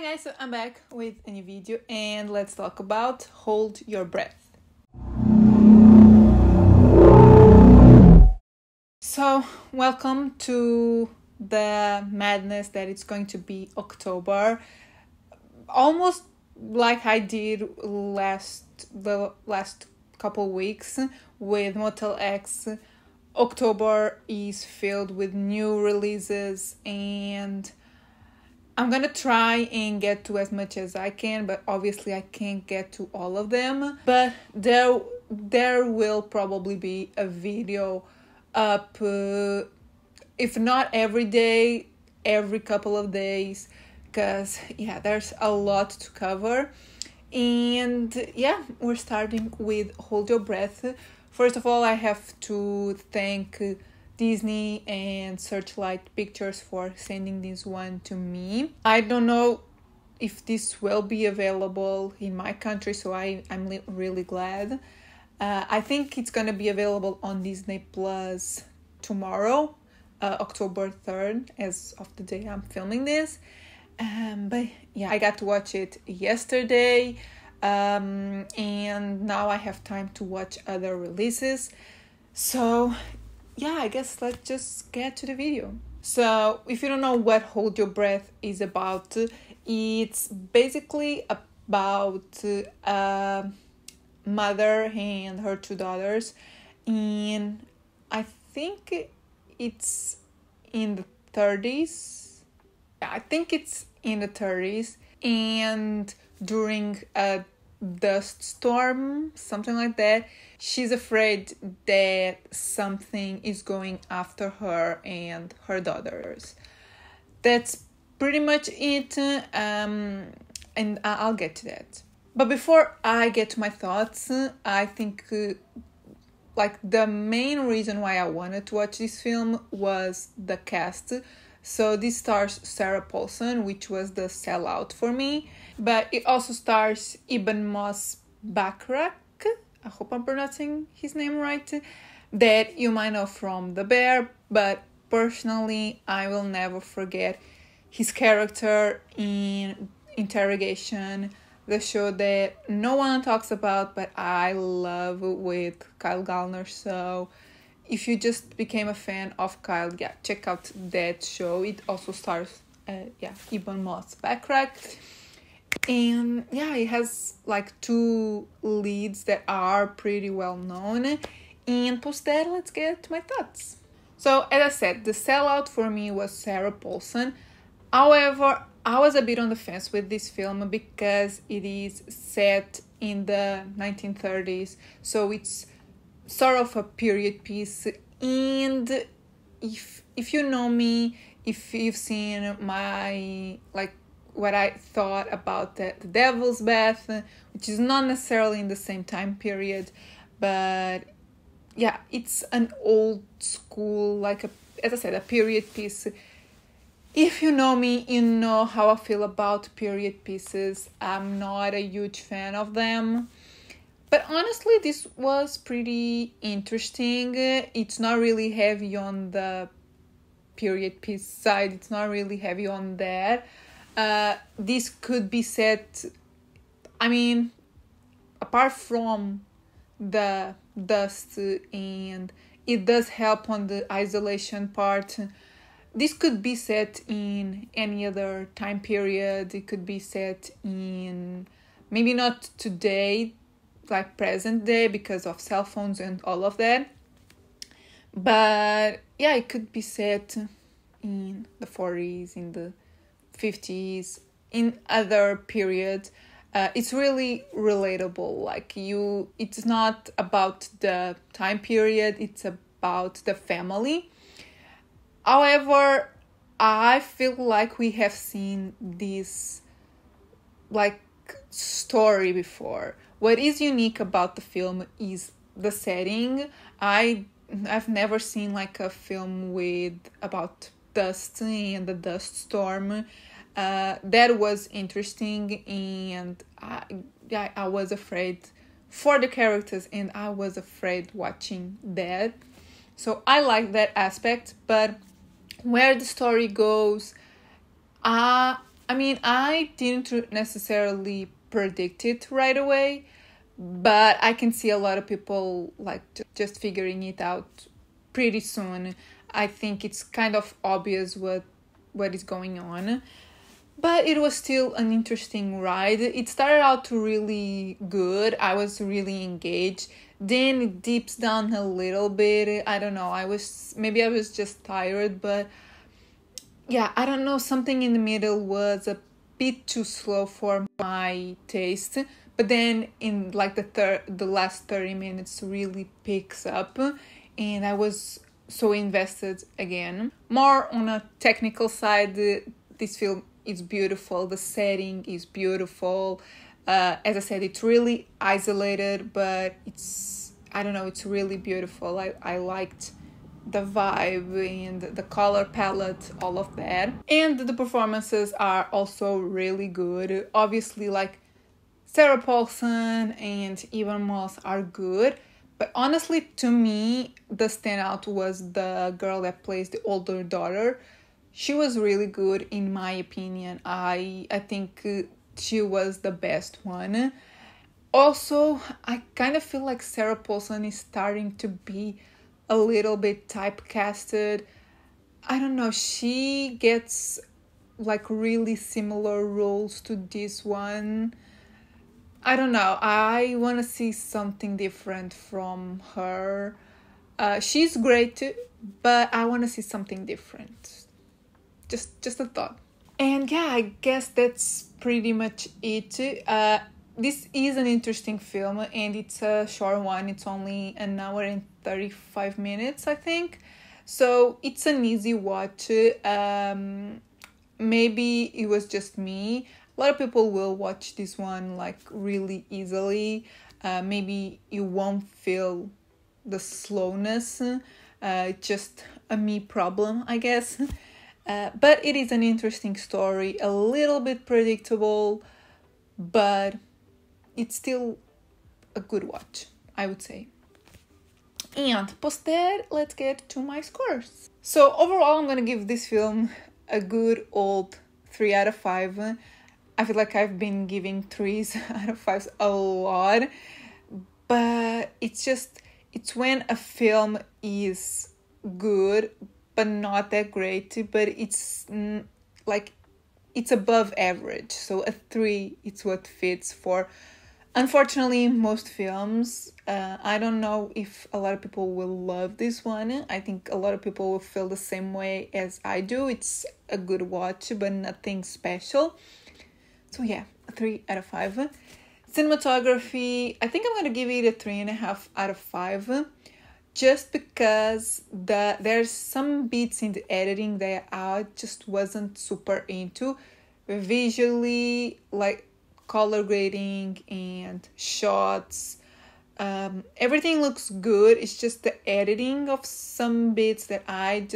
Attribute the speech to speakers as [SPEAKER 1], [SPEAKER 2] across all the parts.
[SPEAKER 1] Hi guys, so I'm back with a new video and let's talk about Hold Your Breath. So welcome to the madness that it's going to be October. Almost like I did the last couple weeks with Motel X. October is filled with new releases and I'm gonna try and get to as much as I can, but obviously I can't get to all of them. But there will probably be a video up, if not every day, every couple of days, because there's a lot to cover. And we're starting with Hold Your Breath. First of all, I have to thank Disney and Searchlight Pictures for sending this one to me. I don't know if this will be available in my country, so I'm really glad. I think it's gonna be available on Disney Plus tomorrow, October 3rd, as of the day I'm filming this. But I got to watch it yesterday, and now I have time to watch other releases. So I guess let's just get to the video. So if you don't know what Hold Your Breath is about, it's basically about a mother and her two daughters, and I think it's in the 30s. I think it's in the 30s, and during a dust storm, something like that, she's afraid that something is going after her and her daughters. That's pretty much it, and I'll get to that. But before I get to my thoughts, I think the main reason why I wanted to watch this film was the cast. So this stars Sarah Paulson, which was the sellout for me. But it also stars Ibn Moss Backrack, I hope I'm pronouncing his name right, that you might know from The Bear, but personally I will never forget his character in Interrogation, the show that no one talks about but I love, with Kyle Gallner. So if you just became a fan of Kyle, check out that show. It also stars Ibn Moss Backrack. And it has two leads that are pretty well known. And post that, let's get to my thoughts. So as I said, the sellout for me was Sarah Paulson. However, I was a bit on the fence with this film because it is set in the 1930s. So it's sort of a period piece. And if you know me, if you've seen my what I thought about the Devil's Bath, which is not necessarily in the same time period, but it's an old school, as I said, a period piece. If you know me, you know how I feel about period pieces. I'm not a huge fan of them. But honestly, this was pretty interesting. It's not really heavy on the period piece side. It's not really heavy on that. This could be set, apart from the dust, and it does help on the isolation part, this could be set in any other time period. It could be set in, maybe not today, present day, because of cell phones and all of that. But it could be set in the 40s, in the 50s, in other periods. It's really relatable. It's not about the time period, it's about the family. However, I feel like we have seen this story before. What is unique about the film is the setting. I've never seen a film about dust and the dust storm. That was interesting, and I was afraid for the characters, and I was afraid watching that. So I like that aspect, but where the story goes, I mean, I didn't necessarily predict it right away, but I can see a lot of people like just figuring it out pretty soon. I think it's kind of obvious what is going on. But it was still an interesting ride. It started out really good. I was really engaged. Then it dips down a little bit. I don't know. Maybe I was just tired, but yeah, I don't know. Something in the middle was a bit too slow for my taste. But then in like the last 30 minutes really picks up, and I was so invested again. More on a technical side, this film is beautiful. The setting is beautiful. As I said, it's really isolated, but it's really beautiful. I liked the vibe and the color palette, all of that. And the performances are also really good. Obviously, like Sarah Paulson and Evan Moss are good. But honestly, to me, the standout was the girl that plays the older daughter. She was really good, in my opinion. I think she was the best one. Also, I kind of feel like Sarah Paulson is starting to be a little bit typecasted. I don't know, she gets like really similar roles to this one. I don't know, I want to see something different from her. She's great, but I want to see something different. Just a thought. And yeah, I guess that's pretty much it. This is an interesting film, and it's a short one. It's only an hour and 35 minutes, I think. So it's an easy watch. Maybe it was just me. A lot of people will watch this one like really easily. Maybe you won't feel the slowness. It's just a me problem, I guess. But it is an interesting story, a little bit predictable, but it's still a good watch, I would say. And post that, let's get to my scores. So overall, I'm gonna give this film a good old 3 out of 5. I feel like I've been giving 3s out of 5s a lot, but it's when a film is good but not that great, but it's like it's above average. So a 3, it's what fits for, unfortunately, most films. I don't know if a lot of people will love this one. I think a lot of people will feel the same way as I do. It's a good watch, but nothing special. So yeah, a 3 out of 5. Cinematography, I think I'm going to give it a 3.5 out of 5. Just because there's some bits in the editing that I just wasn't super into. Visually, like color grading and shots, everything looks good. It's just the editing of some bits that I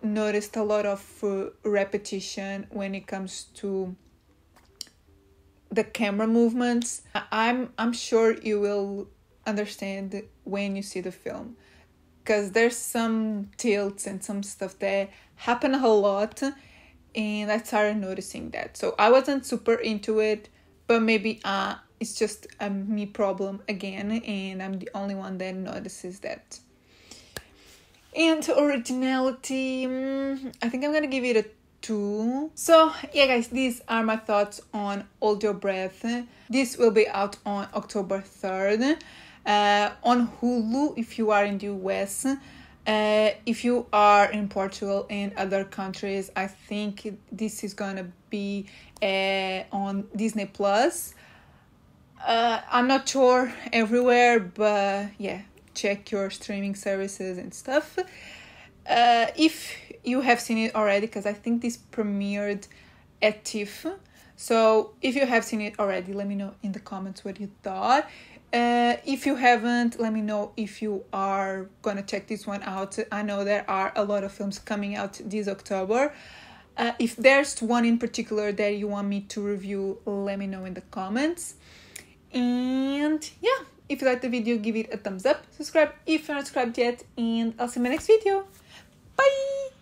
[SPEAKER 1] noticed a lot of repetition when it comes to the camera movements. I'm sure you will understand when you see the film, because there's some tilts and some stuff that happen a lot, and I started noticing that. So I wasn't super into it, but maybe it's just a me problem again, and I'm the only one that notices that. And originality, I think I'm gonna give it a 2. So yeah guys, these are my thoughts on Hold Your Breath. This will be out on October 3rd. On Hulu if you are in the US. If you are in Portugal and other countries, I think this is gonna be on Disney Plus. I'm not sure everywhere, but yeah, check your streaming services and stuff. If you have seen it already, because I think this premiered at TIFF. So if you have seen it already, let me know in the comments what you thought. If you haven't, let me know if you are gonna check this one out. I know there are a lot of films coming out this October. If there's one in particular that you want me to review, let me know in the comments. And yeah, if you liked the video, give it a thumbs up, subscribe if you're not subscribed yet, and I'll see you in my next video. Bye!